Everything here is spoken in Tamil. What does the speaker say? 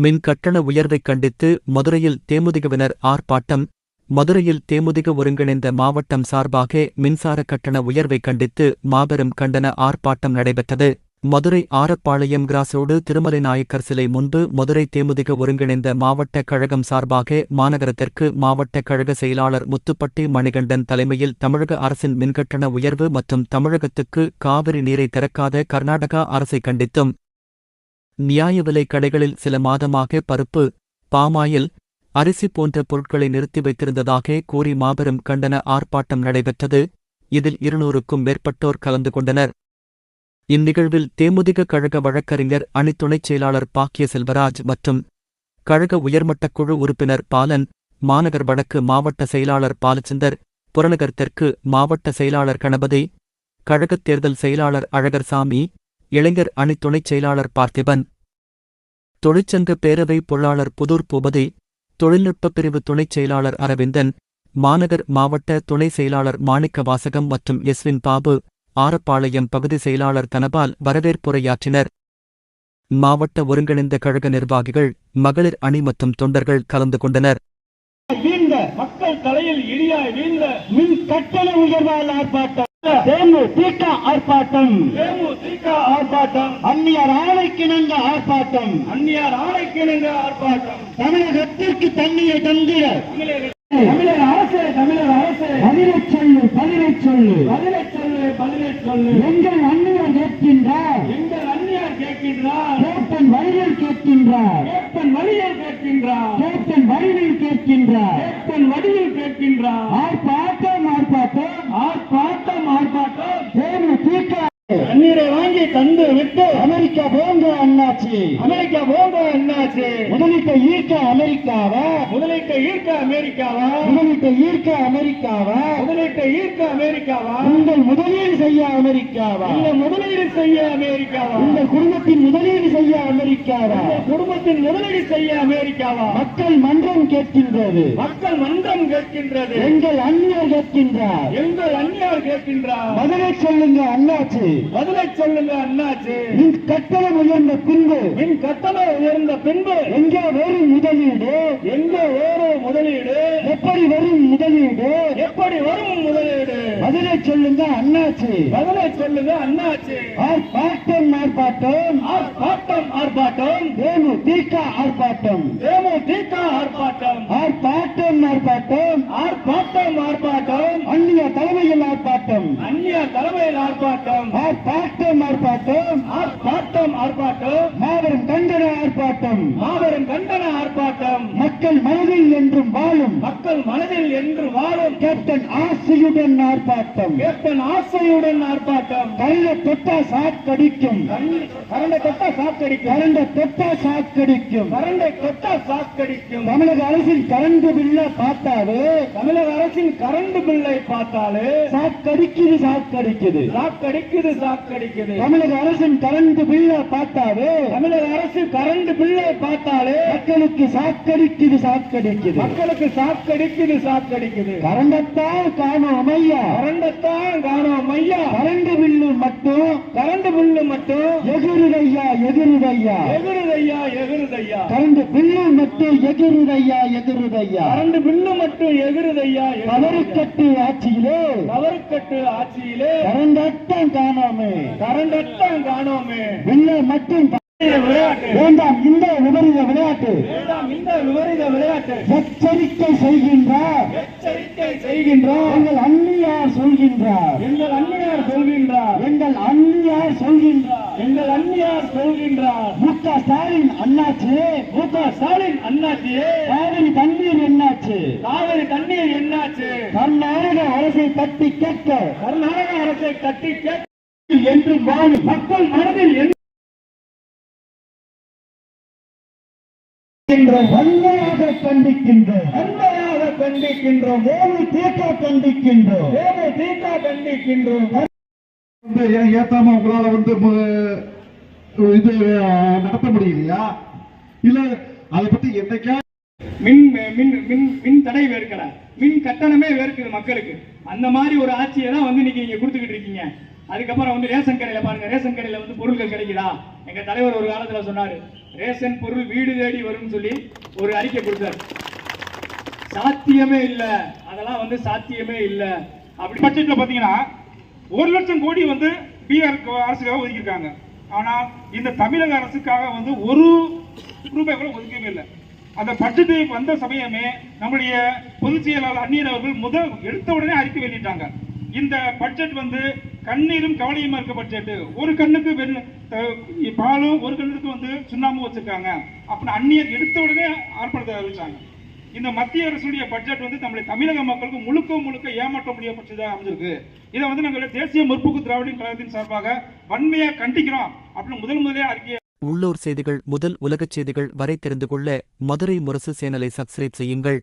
மின் கட்டண உயர்வைக் கண்டித்து மதுரையில் தேமுதிகவினர் ஆர்ப்பாட்டம். மதுரையில் தேமுதிக ஒருங்கிணைந்த மாவட்டம் சார்பாக மின்சார கட்டண உயர்வைக் கண்டித்து மாபெரும் கண்டன ஆர்ப்பாட்டம் நடைபெற்றது. மதுரை ஆரப்பாளையம் கிராஸோடு திருமலை நாயக்கர் சிலை முன்பு மதுரை தேமுதிக ஒருங்கிணைந்த மாவட்ட கழகம் சார்பாக மாநகரத்திற்கு மாவட்ட கழக செயலாளர் முத்துப்பட்டி மணிகண்டன் தலைமையில் தமிழக அரசின் மின்கட்டண உயர்வு மற்றும் தமிழகத்துக்கு காவிரி நீரை திறக்காத கர்நாடகா அரசை கண்டித்தும், நியாய விலைக் கடைகளில் சில மாதமாக பருப்பு, பாமாயில், அரிசி போன்ற பொருட்களை நிறுத்தி வைத்திருந்ததாக கூறி மாபெரும் கண்டன ஆர்ப்பாட்டம் நடைபெற்றது. இதில் 200க்கும் மேற்பட்டோர் கலந்து கொண்டனர். இந்நிகழ்வில் தேமுதிக கழக வழக்கறிஞர் அணி துணைச் செயலாளர் பாக்கிய செல்வராஜ் மற்றும் கழக உயர்மட்டக் குழு உறுப்பினர் பாலன், மாநகர் வடக்கு மாவட்ட செயலாளர் பாலச்சந்தர், புறநகர் தெற்கு மாவட்ட செயலாளர் கணபதி, கழகத் தேர்தல் செயலாளர் அழகர்சாமி, இளைஞர் அணி துணைச் செயலாளர் பார்த்திபன், தொழிற்சங்க பேரவை பொருளாளர் புதூர் பூபதி, தொழில்நுட்பப் பிரிவு துணைச் செயலாளர் அரவிந்தன், மாநகர் மாவட்ட துணை செயலாளர் மாணிக்க வாசகம் மற்றும் எஸ்வின் பாபு, ஆரப்பாளையம் பகுதி செயலாளர் தனபால் வரவேற்புரையாற்றினர். மாவட்ட ஒருங்கிணைந்த கழக நிர்வாகிகள், மகளிர் அணி மற்றும் தொண்டர்கள் கலந்து கொண்டனர். மக்கள் தலையில் இடியாய் வீழ்ந்த மின் கட்டண உயர்வால் ஆர்ப்பாட்டம், தேமுதிக ஆர்ப்பாட்டம், ஆர்ப்பாட்டம், அந்நியார் ஆணைக்கிணங்க ஆர்ப்பாட்டம், அந்நியார் ஆணைக்கிணங்க ஆர்ப்பாட்டம், தமிழகத்திற்கு தண்ணியை தந்திர தமிழக அரசு, தமிழக அரசு பதிலை சொல்லு, பதிலை சொல்லு, பதிலை சொல்லு, பதிலை சொல்லு. எங்கள் அந்நியார் கேட்கின்றார், எங்கள் அந்நியார் கேட்கின்றார், கேப்டன் வழியில் கேட்கின்றார், கேப்டன் வழியில் கேட்கின்றார், கேப்டன் வழியில் கேட்கின்றார், கேப்டன் வழியில் கேட்கின்றார். ஆர்ப்பாட்டம், ஆர்ப்பாட்டம், ஆர்ப்பாட்டம், ஆர்ப்பாட்டம். தேமுதிக தண்ணீரை வாங்கி தந்து விட்டு அமெரிக்கா போங்க அண்ணாச்சி, அமெரிக்கா போங்க அண்ணாச்சி. முதலீட்டை ஈர்க்க அமெரிக்காவா, முதலீட்டை ஈர்க்க அமெரிக்காவா, முதலீட்டை ஈர்க்க அமெரிக்காவா, முதலீட்டை ஈர்க்க அமெரிக்காவா. உங்கள் முதலீடு செய்ய அமெரிக்காவா, உங்கள் முதலீடு செய்ய அமெரிக்காவா, உங்கள் குடும்பத்தின் முதலீடு செய்ய அமெரிக்காவா, உங்கள் குடும்பத்தின் முதலீடு செய்ய அமெரிக்காவா. மக்கள் மன்றம் கேட்கின்றது, மக்கள் மன்றம் கேட்கின்றது. எங்கள் அந்நியர் கேட்கின்றார், எங்கள் அந்நியர் கேட்கின்றார். பதிலை சொல்லுங்க அண்ணாச்சி, பதிலை சொல்லுங்க அண்ணாச்சி. மின் கட்டணம் உயர்ந்த பின்பு, மின் கட்டணம் உயர்ந்த பின்பு எங்கே வரும் முதலீடு, எங்கே வரும் முதலீடு, எப்படி வரும் முதலீடு, எப்படி வரும் முதலீடு. பதிலை சொல்லுங்க அண்ணாச்சி, பதிலை சொல்லுங்க அண்ணாச்சி. ஆர்ப்பாட்டம், ஆர்ப்பாட்டம், ஆர்ப்பாட்டம், ஆர்ப்பாட்டம். தேமுதிக ஆர்ப்பாட்டம், தேமுதிக ஆர்ப்பாட்டம், ஆர்ப்பாட்டம், ஆர்ப்பாட்டம், ஆர்ப்பாட்டம், ஆர்ப்பாட்டம். அந்நிய தலைமையில் ஆர்ப்பாட்டம், அந்நிய தலைமையில் ஆர்ப்பாட்டம், ஆர்ப்பாட்டம், ஆர்ப்பாட்டம், ஆர்ப்பாட்டம், ஆர்ப்பாட்டம். மாபெரும் கண்டன ஆர்ப்பாட்டம், மாபெரும் கண்டன ஆர்ப்பாட்டம். மக்கள் மனதில் என்றும் வாழும், மக்கள் மனதில் என்று வாழும் கேப்டன் ஆசையுடன் ஆர்ப்பாட்டம், கேப்டன் ஆசையுடன் ஆர்ப்பாட்டம். கரண்ட தொட்டா சாக்கடிக்கும், கரண்ட தொட்டா சாக்கடிக்கும், கரண்ட தொட்டா சாக்கடிக்கும், கரண்டை தொட்டா சாக்கடிக்கும். தமிழக அரசின் கரண்ட் பில்லை பார்த்தாலே, தமிழக அரசின் கரண்ட் பில்லை பார்த்தாலே சாக்கடிக்குது, சாக்கடிக்குது, சாக்கடிக்குது, சாக்கடிக்குது. தமிழக அரசின் கரண்ட் பில்லை பார்த்தாலே, தமிழக அரசு கரண்ட் பில்லை பார்த்தாலே மக்களுக்கு சாக்கடிக்குது, சாக்கடிக்குது, மக்களுக்கு சாக்கடிக்குது, சாக்கடிக்குது. கரண்டத்தான் காணோம் ஐயா, கரண்டத்தான் காணோம் ஐயா. கரண்ட் பில்லு மட்டும், கரண்ட் பில்லு மட்டும் எகிருதையா, எகிருதையா, எகிருதையா, எகிருதையா. கரண்ட் பில்லு மட்டும் எகிருதையா, எகிருதையா. கரண்ட் பில்லு மட்டும் எகிருதையா. கவருக்கட்டு ஆட்சியிலே, கவருக்கட்டு ஆட்சியிலே கரண்டத்தான் காணோமே, கரண்டத்தான் காணோமே. பில்லை மட்டும் வேண்டாம் இந்த விபரீத விளையாட்டு, வேண்டாம் இந்த விபரீத விளையாட்டு. எச்சரிக்கை செய்கின்றார், எச்சரிக்கை செய்கின்றார். எங்கள் அந்நியார் சொல்கின்றார், எங்கள் அந்நியார் சொல்கின்றார், எங்கள் அந்நியார் சொல்கின்றார், எங்கள் அந்நியார் சொல்கின்றார். முக ஸ்டாலின் அண்ணாச்சி, முக ஸ்டாலின் அண்ணாச்சி. காவிரி தண்ணீர் என்னாச்சு, காவிரி தண்ணீர் என்னாச்சு. கர்நாடக அரசை தட்டி கேட்க, கர்நாடக அரசை தட்டி கேட்க என்று வாழும் மக்கள் மனதில் வன்மையாக கண்டிக்கின்றோம், வன்மையாக கண்டிக்கின்றோம். தேமுதிக கண்டிக்கின்றோம், தேமுதிக கண்டிக்கின்றோம். ஏத்தாம உங்களால இது நடத்த முடியலையா, இல்ல அதை பத்தி என்னைக்கா மின் மின் மின் மின் தடை வேர்க்கல, மின் கட்டணமே வேர்க்குது மக்களுக்கு. அந்த மாதிரி ஒரு ஆட்சியை தான் நீங்க கொடுத்துக்கிட்டு இருக்கீங்க. அதுக்கப்புறம் வந்து ரேஷன் கடையில பாருங்க, ரேஷன் கடையில வந்து பொருட்கள் கிடைக்குதா? எங்க தலைவர் ஒரு காலத்துல சொன்னாரு, ரேஷன் பொருள் வீடு தேடி வரும்னு சொல்லி ஒரு அறிக்கை கொடுத்தாரு. சாத்தியமே இல்ல, அதெல்லாம் வந்து சாத்தியமே இல்ல. அப்படி பட்ஜெட்ல பாத்தீங்கன்னா 1 லட்சம் கோடி வந்து பீகார் அரசுக்காக ஒதுக்கியிருக்காங்க. ஆனா இந்த தமிழக அரசுக்காக வந்து 1 ரூபாய் கூட ஒதுக்கவே இல்லை. அந்த பட்ஜெட் வந்த சமயமே நம்முடைய பொதுச் செயலாளர் அந்நியர் அவர்கள் எடுத்த உடனே அறிக்கை வெளியிட்டாங்க. இந்த பட்ஜெட் வந்து கண்ணீரும் கவலையுமா இருக்க பட்ஜெட். ஒரு கண்ணுக்கு பாலும் ஒரு கண்ணுக்கு வந்து சுண்ணாம்பு வச்சிருக்காங்க அப்படின்னு அந்நியர் எடுத்த உடனே ஆர்ப்பாட்டத்தை அறிவிச்சாங்க. இந்த மத்திய அரசுடைய பட்ஜெட் வந்து நம்முடைய தமிழக மக்களுக்கு முழுக்க ஏமாற்ற முடியப்பட்டதாக அமைஞ்சிருக்கு. இதை வந்து நாங்கள் தேசிய முற்போக்கு திராவிட கழகத்தின் சார்பாக வன்மையா கண்டிக்கிறோம் அப்படின்னு முதலே அறிக்கை. உள்ளூர் செய்திகள் முதல் உலகச் செய்திகள் வரை தெரிந்து கொள்ள மதுரை முரசு சேனலை சப்ஸ்கிரைப் செய்யுங்கள்.